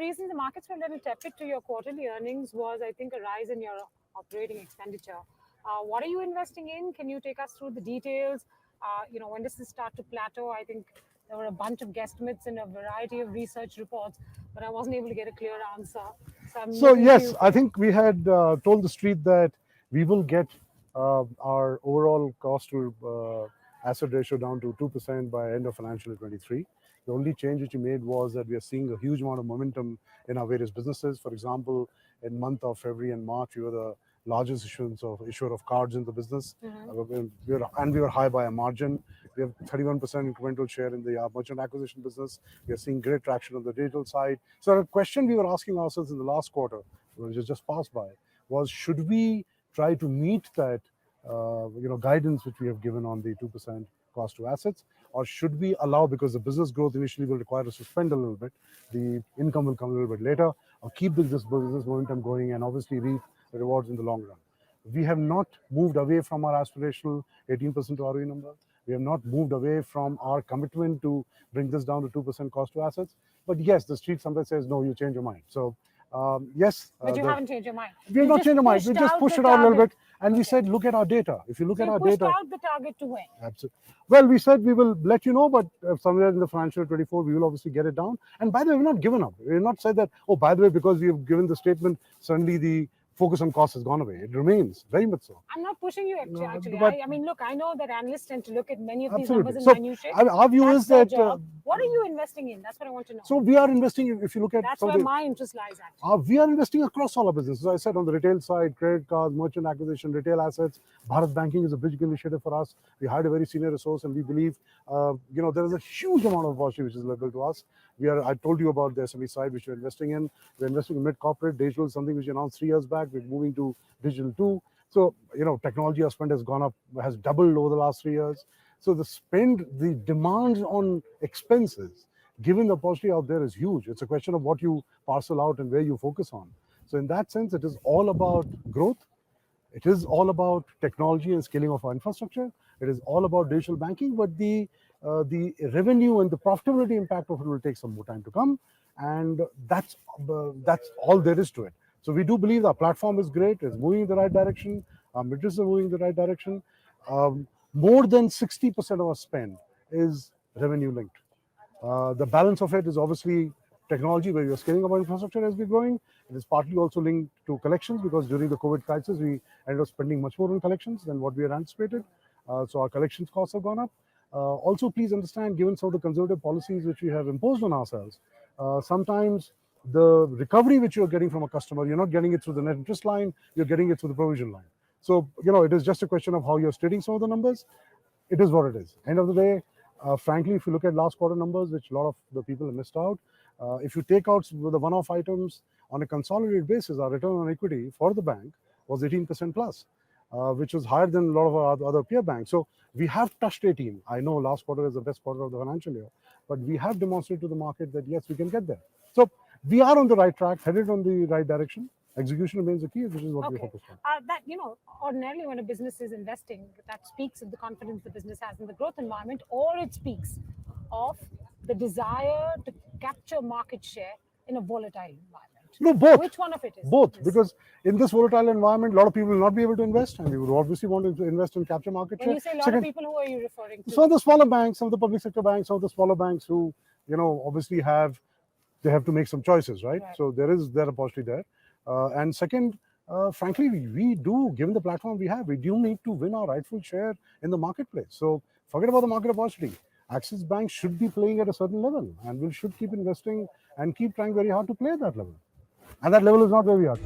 reasons the markets were a little tepid to your quarterly earnings was, I think, a rise in your operating expenditure. What are you investing in? Can you take us through the details? When does this start to plateau? I think there were a bunch of guesstimates in a variety of research reports, but I wasn't able to get a clear answer. So I'm So looking to yes, you I for think we had told the street that we will get our overall cost to asset ratio down to 2% by end of financial year 23. The only change which we made was that we are seeing a huge amount of momentum in our various businesses. For example, in month of February and March, we were the largest issuer of cards in the business. We were high by a margin. We have 31% incremental share in the merchant acquisition business. We are seeing great traction on the digital side. So a question we were asking ourselves in the last quarter, which has just passed by, was should we try to meet that guidance which we have given on the 2% cost to assets, or should we allow, because the business growth initially will require us to spend a little bit, the income will come a little bit later, or keep this business momentum going and obviously reap the rewards in the long run. We have not moved away from our aspirational 18% ROE number. We have not moved away from our commitment to bring this down to 2% cost to assets. But yes, the street sometimes says, no, you change your mind. So yes. But you haven't changed your mind. We have not changed our mind. We just pushed it out a little bit. And we said, look at our data. If you look at our data. pushed out the target to when? Absolutely. Well, we said we will let you know, but somewhere in the financial year 24, we will obviously get it down. And by the way, we've not given up. We've not said that, oh, by the way, because we have given the statement, suddenly the focus on cost has gone away. It remains very much so. I'm not pushing you actually. But I mean, look, I know that analysts tend to look at many of these absolutely. numbers So, in minutiae. our view That's is their that job. What are you investing in? That's what I want to know. so we are investing, if you look at That's where my interest lies at. we are investing across all our businesses. I said on the retail side, credit cards, merchant acquisition, retail assets. Bharat Banking is a big initiative for us. We hired a very senior resource, and we believe, there is a huge amount of opportunity which is available to us. I told you about the SME side, which we're investing in. We're investing in mid-corporate. Digital is something which we announced 3 years back. We're moving to digital too. So, technology spend has gone up, has doubled over the last 3 years. So the demands on expenses, given the opportunity out there, is huge. It's a question of what you parcel out and where you focus on. So in that sense, it is all about growth. It is all about technology and scaling of our infrastructure. It is all about digital banking, but the revenue and the profitability impact of it will take some more time to come. And that's all there is to it. So we do believe our platform is great, it's moving in the right direction, our metrics are moving in the right direction. More than 60% of our spend is revenue linked. The balance of it is obviously technology, where we are scaling our infrastructure as we're growing. It is partly also linked to collections, because during the COVID crisis, we ended up spending much more on collections than what we had anticipated. So our collections costs have gone up. Also, please understand, given some of the conservative policies which we have imposed on ourselves, sometimes the recovery which you're getting from a customer, you're not getting it through the net interest line, you're getting it through the provision line. So, it is just a question of how you're stating some of the numbers. It is what it is. End of the day, frankly, if you look at last quarter numbers, which a lot of the people have missed out, if you take out the one-off items on a consolidated basis, our return on equity for the bank was 18% plus, which was higher than a lot of our other peer banks. So we have touched 18. I know last quarter is the best quarter of the financial year, but we have demonstrated to the market that yes, we can get there. So we are on the right track, headed on the right direction. Execution remains the key, which is what we focus on. Ordinarily when a business is investing, that speaks of the confidence the business has in the growth environment, or it speaks of the desire to capture market share in a volatile environment. No, both. Which one of it is? Both, because in this volatile environment, a lot of people will not be able to invest, and we would obviously want to invest and capture market share. When you say a lot of people, who are you referring to? Some of the smaller banks, some of the public sector banks, some of the smaller banks who, obviously have to make some choices, right? So there is their opportunity there. And second, frankly, we do, given the platform we have, we do need to win our rightful share in the marketplace. So forget about the market opportunity. Axis Bank should be playing at a certain level, and we should keep investing and keep trying very hard to play at that level. And that level is not where we are.